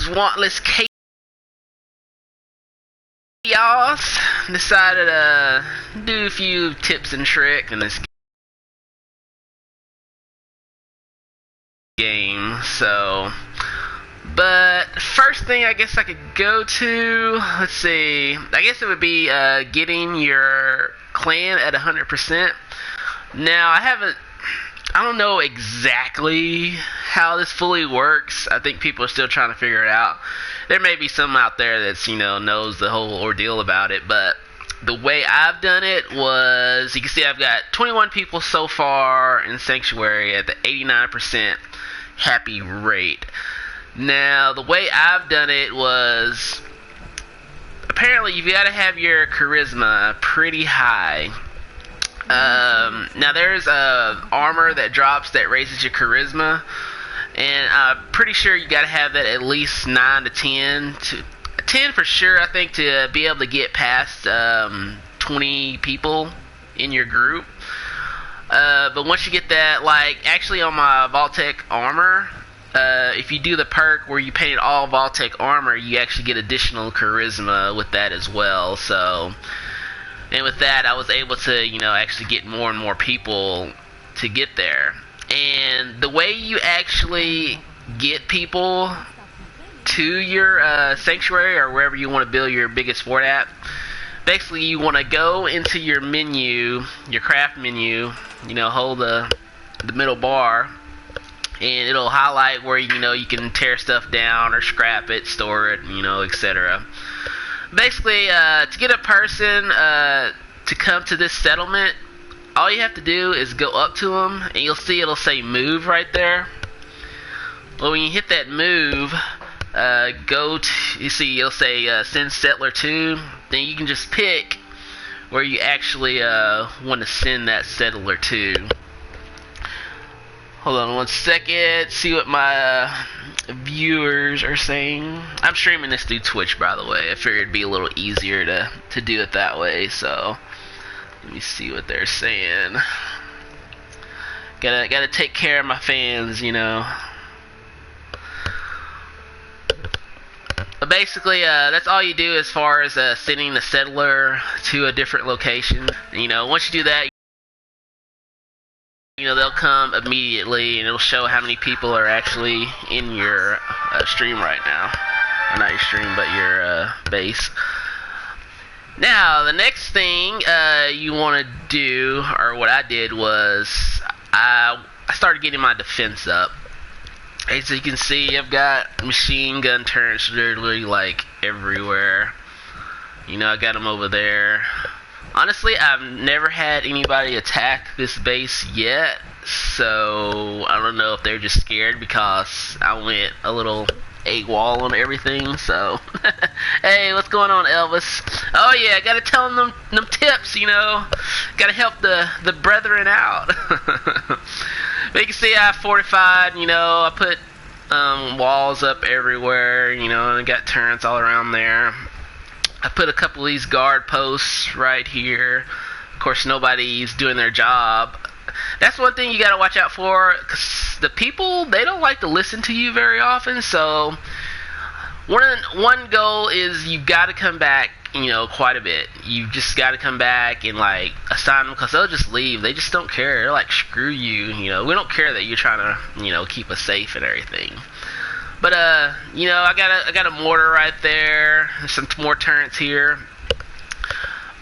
just wantless chaos, decided to do a few tips and tricks in this game. So, but first thing I guess I could go to, let's see, I guess it would be getting your clan at 100%. Now, I don't know exactly how this fully works. I think people are still trying to figure it out. There may be some out there that's, knows the whole ordeal about it, but the way I've done it was, you can see I've got 21 people so far in Sanctuary at the 89% happy rate. Now, the way I've done it was, apparently you've got to have your charisma pretty high. Now there's armor that drops that raises your charisma, and I'm pretty sure you gotta have that at least 9 to 10 to 10 for sure, I think, to be able to get past 20 people in your group. But once you get that, like actually on my Vault-Tec armor, if you do the perk where you paint all Vault-Tec armor, you actually get additional charisma with that as well. So, and with that, I was able to, actually get more and more people to get there. And the way you actually get people to your sanctuary or wherever you want to build your biggest fort at, basically you want to go into your menu, your craft menu, hold the middle bar, and it'll highlight where, you can tear stuff down or scrap it, store it, etc. Basically, to get a person to come to this settlement, all you have to do is go up to them, and you'll see it'll say move right there. Well, when you hit that move, you'll say send settler to, then you can just pick where you actually want to send that settler to. Hold on one second, see what my viewers are saying. I'm streaming this through Twitch, by the way. I figured it'd be a little easier to do it that way, so let me see what they're saying. Gotta take care of my fans, But basically, that's all you do as far as sending the settler to a different location. Once you do that, they'll come immediately, and it'll show how many people are actually in your stream right now. Or not your stream, but your base. Now, the next thing you want to do, or what I did was, I started getting my defense up. As you can see, I've got machine gun turrets literally like everywhere. I got them over there. Honestly, I've never had anybody attack this base yet, so I don't know if they're just scared because I went a little AWOL on everything. So, hey, what's going on, Elvis? Oh yeah, gotta tell them tips, gotta help the brethren out. But you can see I fortified, I put walls up everywhere, and I got turrets all around there. I put a couple of these guard posts right here. Of course, nobody's doing their job. That's one thing you got to watch out for, because the people, they don't like to listen to you very often. So one goal is you got to come back, quite a bit. You just got to come back and assign them, because they'll just leave. They just don't care. They're like, screw you. We don't care that you're trying to keep us safe and everything. But I got a mortar right there. There's some more turrets here.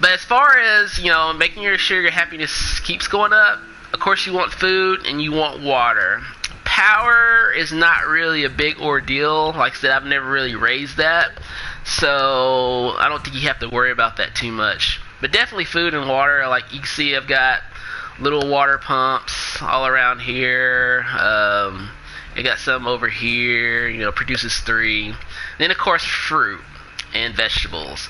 But as far as making sure your happiness keeps going up, of course you want food and you want water. Power is not really a big ordeal. Like I said, I've never really raised that, so I don't think you have to worry about that too much. But definitely food and water. Like you can see, I've got little water pumps all around here. I got some over here, produces 3. Then, of course, fruit and vegetables.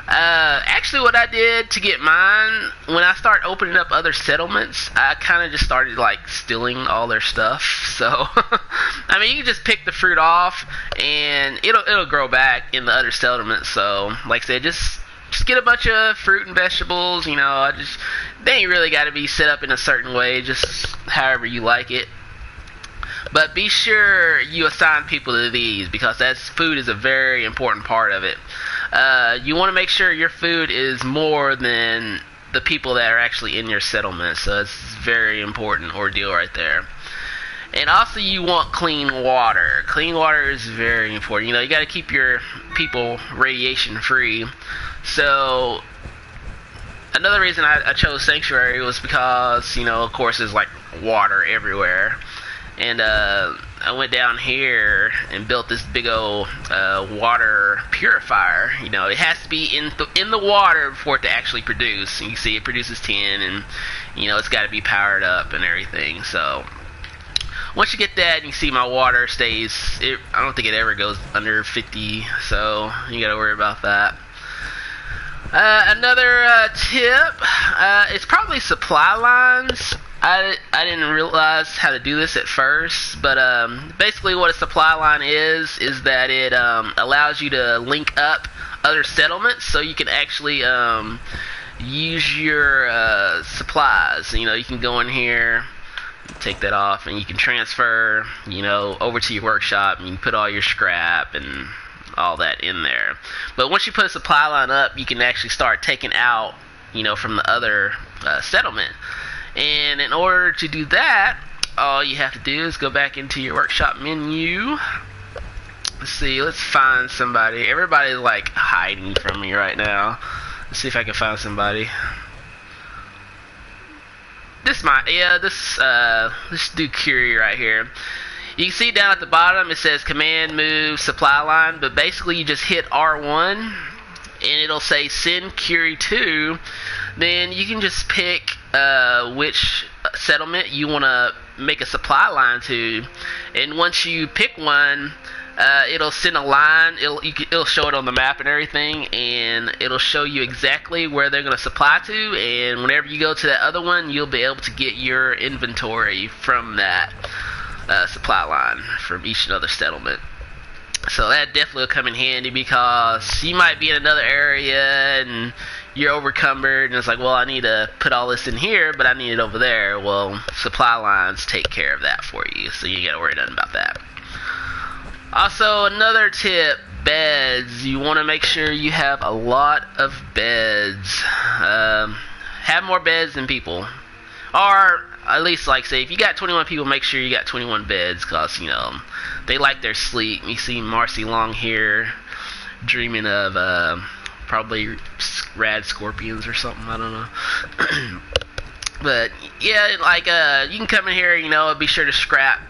Actually, what I did to get mine, when I start opening up other settlements, I kind of just started, stealing all their stuff. So, I mean, you can just pick the fruit off, and it'll grow back in the other settlements. So, like I said, just get a bunch of fruit and vegetables, they ain't really got to be set up in a certain way, just however you like it. But be sure you assign people to these, because food is a very important part of it. You want to make sure your food is more than the people that are actually in your settlement. So it's a very important ordeal right there. And also you want clean water. Clean water is very important. You know, you got to keep your people radiation free. So another reason I chose sanctuary was because, you know, of course there's like water everywhere. And I went down here and built this big old water purifier. You know, it has to be in the water for it to actually produce. And you see it produces 10, and you know, it's got to be powered up and everything. So once you get that, and you see my water stays, I don't think it ever goes under 50, so you gotta worry about that. Another tip, it's probably supply lines. I didn't realize how to do this at first, but basically what a supply line is that it allows you to link up other settlements, so you can actually use your supplies. You know, you can go in here, take that off, and you can transfer, you know, over to your workshop, and you can put all your scrap and all that in there. But once you put a supply line up, you can actually start taking out, you know, from the other settlement. And in order to do that, all you have to do is go back into your workshop menu. Let's see, let's find somebody. Everybody's like hiding from me right now. Let's see if I can find somebody. Let's do Curie right here. You can see down at the bottom it says command move supply line, but basically you just hit R1 and it'll say send Curie to. Then you can just pick which settlement you want to make a supply line to, and once you pick one, it'll send a line. It'll show it on the map and everything, and it'll show you exactly where they're going to supply to. And whenever you go to that other one, you'll be able to get your inventory from that supply line from each and other settlement. So that definitely will come in handy, because you might be in another area and you're overcumbered, and it's like, well, I need to put all this in here, but I need it over there. Well, supply lines take care of that for you, so you ain't got to worry nothing about that. Also, another tip, beds. You want to make sure you have a lot of beds. Have more beds than people. Or at least, like, say, if you got 21 people, make sure you got 21 beds, because, you know, they like their sleep. You see Marcy Long here dreaming of probably rad scorpions or something, I don't know. But yeah, like you can come in here, you know, be sure to scrap.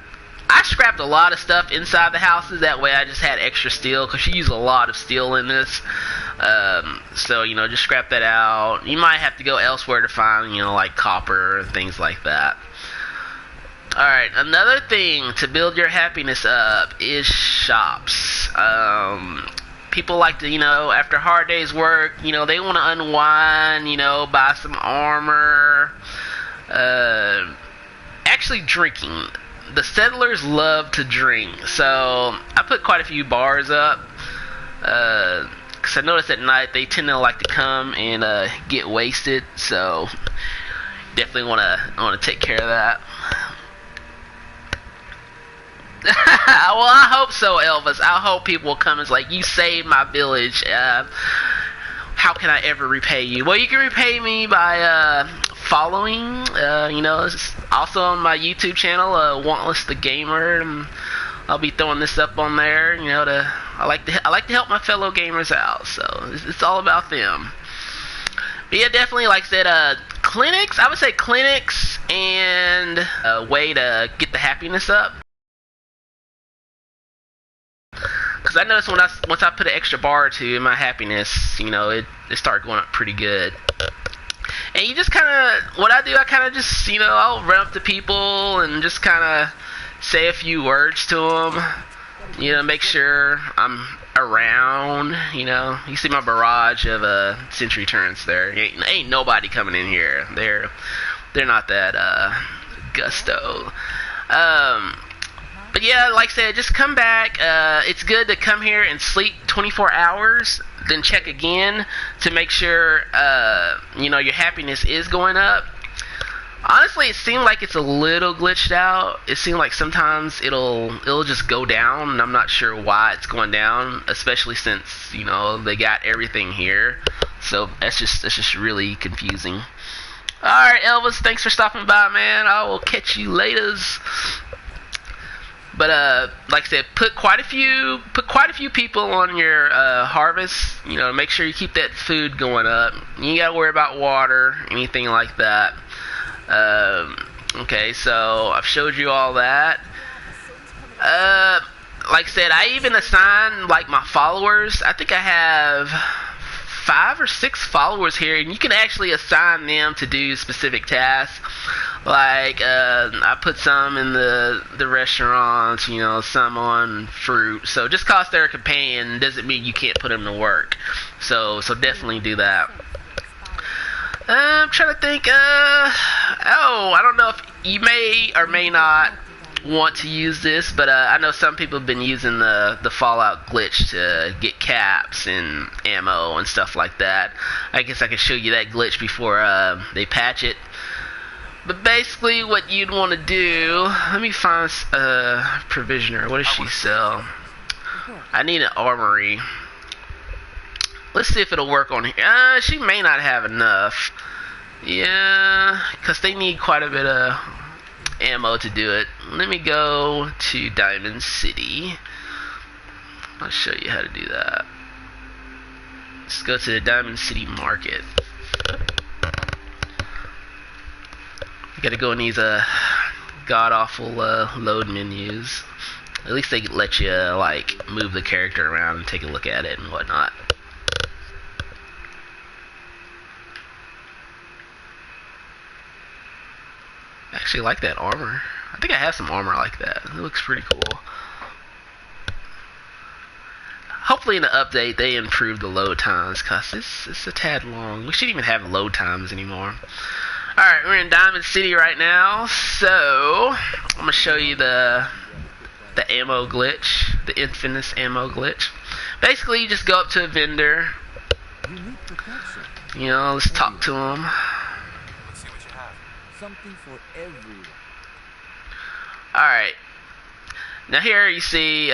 I scrapped a lot of stuff inside the houses, that way I just had extra steel, because you use a lot of steel in this. So, you know, just scrap that out. You might have to go elsewhere to find, you know, like copper and things like that. Alright, another thing to build your happiness up is shops. People like to, you know, after a hard day's work, you know, they want to unwind, you know, buy some armor. Actually, drinking. The settlers love to drink, so I put quite a few bars up. Because I noticed at night they tend to like to come and get wasted, so definitely want to take care of that. Well, I hope so, Elvis. I hope people will come and it's like, you saved my village. How can I ever repay you? Well, you can repay me by following. You know, it's also on my YouTube channel, Wantless the Gamer. And I'll be throwing this up on there. You know, I like to help my fellow gamers out. So it's all about them. But yeah, definitely, like I said, clinics. I would say clinics and a way to get the happiness up. Because I noticed once I put an extra bar or two in my happiness, you know, it started going up pretty good. And you just kind of, what I do, I kind of just, you know, I'll run up to people and just kind of say a few words to them, you know, make sure I'm around, you know. You see my barrage of century turrets there. Ain't nobody coming in here. They're not that gusto. But yeah, like I said, just come back. It's good to come here and sleep 24 hours, then check again to make sure, you know, your happiness is going up. Honestly, it seemed like it's a little glitched out. It seemed like sometimes it'll just go down, and I'm not sure why it's going down, especially since, you know, they got everything here. So that's just really confusing. Alright, Elvis, thanks for stopping by, man. I will catch you laters. But like I said, put quite a few people on your harvest. You know, make sure you keep that food going up. You ain't gotta worry about water, anything like that. Okay, so I've showed you all that. Like I said, I even assigned like my followers. I think I have 5 or 6 followers here, and you can actually assign them to do specific tasks. Like I put some in the restaurants, you know, some on fruit. So just cause they're a companion doesn't mean you can't put them to work. So definitely do that. I'm trying to think. I don't know if you may or may not want to use this, but I know some people have been using the Fallout glitch to get caps and ammo and stuff like that. I guess I can show you that glitch before they patch it. But basically, what you'd want to do. Let me find Provisioner. What does she sell? I need an armory. Let's see if it'll work on here. She may not have enough. Yeah, because they need quite a bit of ammo to do it. Let me go to Diamond City. I'll show you how to do that. Let's go to the Diamond City Market. You gotta go in these god-awful load menus. At least they let you like move the character around and take a look at it and whatnot. I actually like that armor. I think I have some armor like that. It looks pretty cool. Hopefully in the update they improve the load times, cause it's a tad long. We shouldn't even have load times anymore. Alright, we're in Diamond City right now, so I'm gonna show you the ammo glitch, the infamous ammo glitch. Basically, you just go up to a vendor. You know, let's talk to him. Something for everyone. Alright. Now here you see you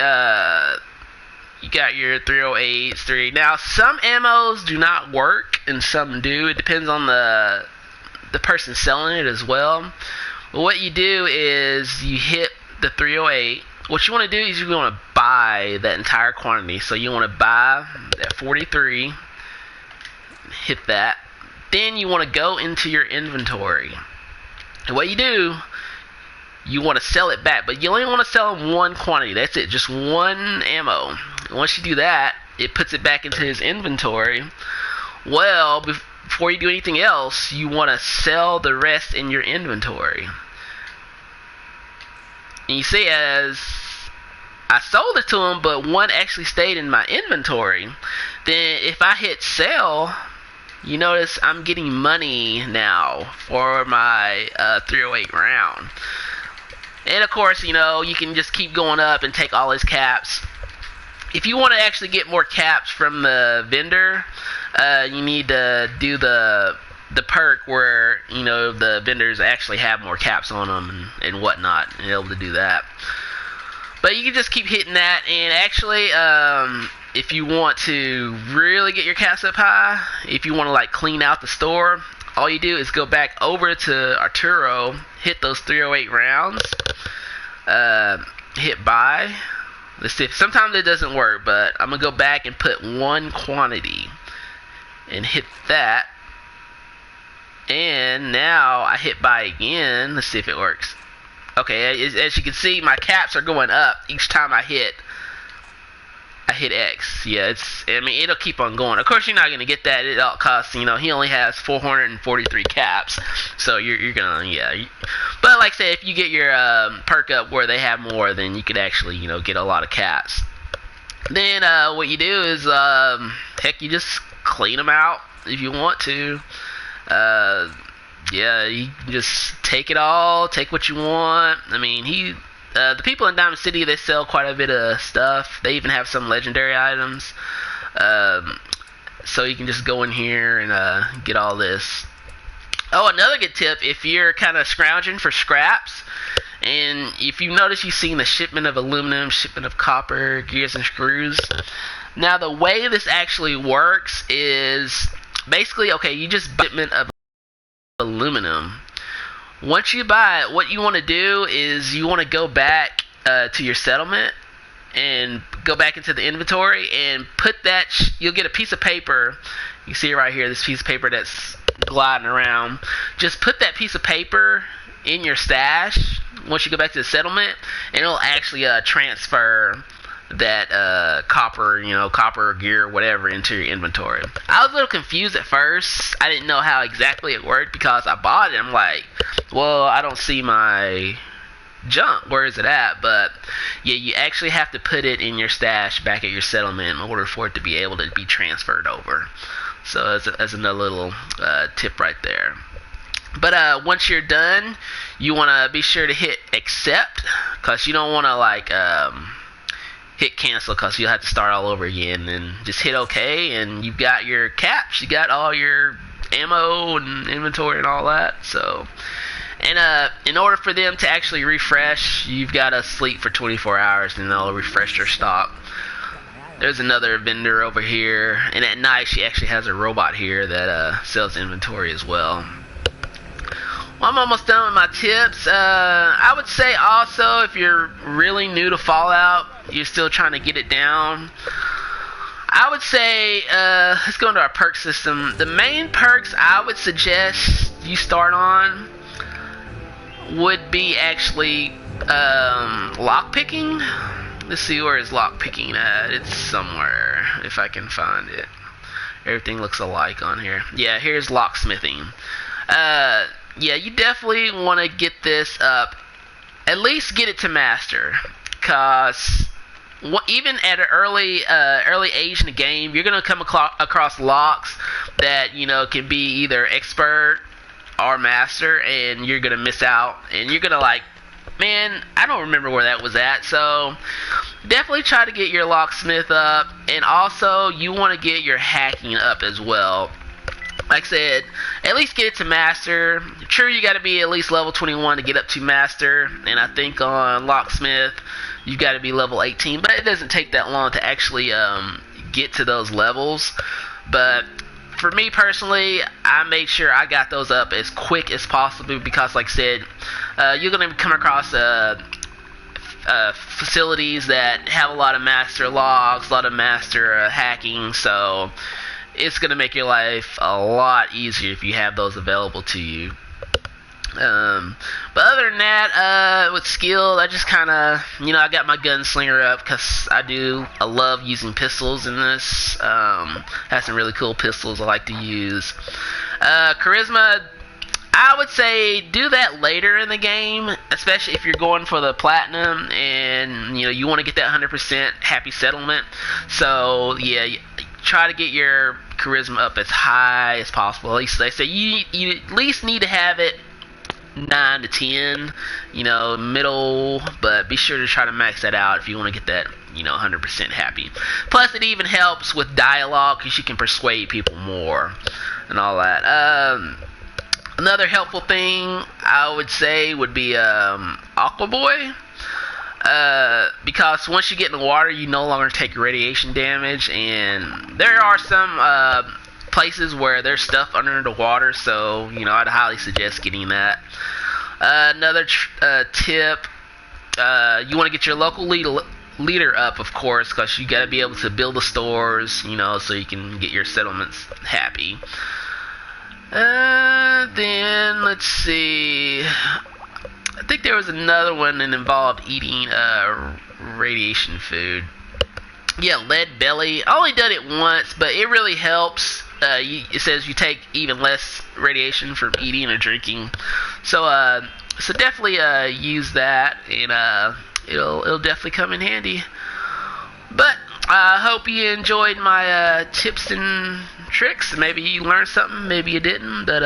got your 308s, Now some ammos do not work and some do. It depends on the person selling it as well. But what you do is you hit the 308. What you want to do is you want to buy that entire quantity. So you want to buy that 43. Hit that. Then you want to go into your inventory. And what you do, you want to sell it back, but you only want to sell them one quantity. That's it, just one ammo. Once you do that, it puts it back into his inventory. Well, before you do anything else, you want to sell the rest in your inventory. And you see, as I sold it to him, but one actually stayed in my inventory. Then if I hit sell, you notice I'm getting money now for my 308 round. And of course, you know, you can just keep going up and take all his caps. If you want to actually get more caps from the vendor, you need to do the perk where, you know, the vendors actually have more caps on them and whatnot, and able to do that. But you can just keep hitting that, and actually, if you want to really get your caps up high, if you want to like clean out the store, all you do is go back over to Arturo, hit those 308 rounds, hit buy. Let's see, sometimes it doesn't work, but I'm going to go back and put one quantity and hit that. And now I hit buy again. Let's see if it works. Okay, as you can see, my caps are going up each time I hit X. Yeah, it'll keep on going. Of course, you're not going to get that at all costs. You know, he only has 443 caps. So you're going to, yeah. But like I said, if you get your perk up where they have more, then you could actually, you know, get a lot of caps. Then what you do is, heck, you just clean them out if you want to. Yeah, you can just take it all, take what you want. I mean, the people in Diamond City, they sell quite a bit of stuff. They even have some legendary items. So you can just go in here and get all this. Oh, another good tip, if you're kind of scrounging for scraps, and if you notice you've seen the shipment of aluminum, shipment of copper, gears and screws. Now the way this actually works is basically, okay, you just buy a shipment of aluminum. Once you buy it, what you want to do is you want to go back to your settlement and go back into the inventory and put that, you'll get a piece of paper. You see it right here, this piece of paper that's gliding around. Just put that piece of paper in your stash once you go back to the settlement, and it'll actually transfer that copper gear, whatever, into your inventory. I was a little confused at first. I didn't know how exactly it worked because I bought it. I'm like, well, I don't see my junk. Where is it at? But yeah, you actually have to put it in your stash back at your settlement in order for it to be able to be transferred over. So that's another little tip right there. But once you're done, you want to be sure to hit accept, because you don't want to hit cancel, because you'll have to start all over again. And just hit OK, and you've got your caps, you got all your ammo and inventory and all that. So, and in order for them to actually refresh, you've got to sleep for 24 hours, and they'll refresh their stock. There's another vendor over here, and at night she actually has a robot here that sells inventory as well. Well, I'm almost done with my tips. I would say also, if you're really new to Fallout, you're still trying to get it down, I would say, let's go into our perk system. The main perks I would suggest you start on would be actually lockpicking. Let's see, where is lockpicking at? It's somewhere, if I can find it. Everything looks alike on here. Yeah, here's locksmithing. Yeah, you definitely want to get this up. At least get it to master, because even at an early age in the game, you're gonna come across locks that can be either expert or master, and you're gonna miss out, and you're gonna man, I don't remember where that was at. So definitely try to get your locksmith up, and also you want to get your hacking up as well. Like I said, at least get it to master. True, you got to be at least level 21 to get up to master, and I think on locksmith you've got to be level 18, but it doesn't take that long to actually get to those levels. But for me personally, I made sure I got those up as quick as possible, because like I said, you're going to come across facilities that have a lot of master logs, a lot of master hacking, so it's going to make your life a lot easier if you have those available to you. But other than that, with skill, I just kind of, I got my gunslinger up because I love using pistols in this. Have some really cool pistols I like to use. Charisma, I would say do that later in the game, especially if you're going for the platinum and you want to get that 100% happy settlement. So yeah, try to get your charisma up as high as possible. At least they say you at least need to have it 9 to 10, middle, but be sure to try to max that out if you want to get that 100% happy. Plus it even helps with dialogue, because you can persuade people more and all that. Another helpful thing I would say would be Aqua Boy. Because once you get in the water, you no longer take radiation damage, and there are some places where there's stuff under the water, so I'd highly suggest getting that. Another tip, you want to get your local leader up, of course, because you got to be able to build the stores, so you can get your settlements happy. Then let's see, I think there was another one that involved eating radiation food. Yeah, lead belly. I only done it once, but it really helps. It says you take even less radiation from eating or drinking. So definitely use that, and it'll definitely come in handy. But I hope you enjoyed my tips and tricks. Maybe you learned something, maybe you didn't, but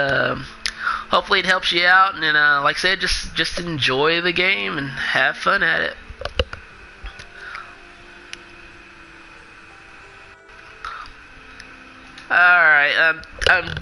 hopefully it helps you out. And then, like I said, just enjoy the game and have fun at it. Alright, I'm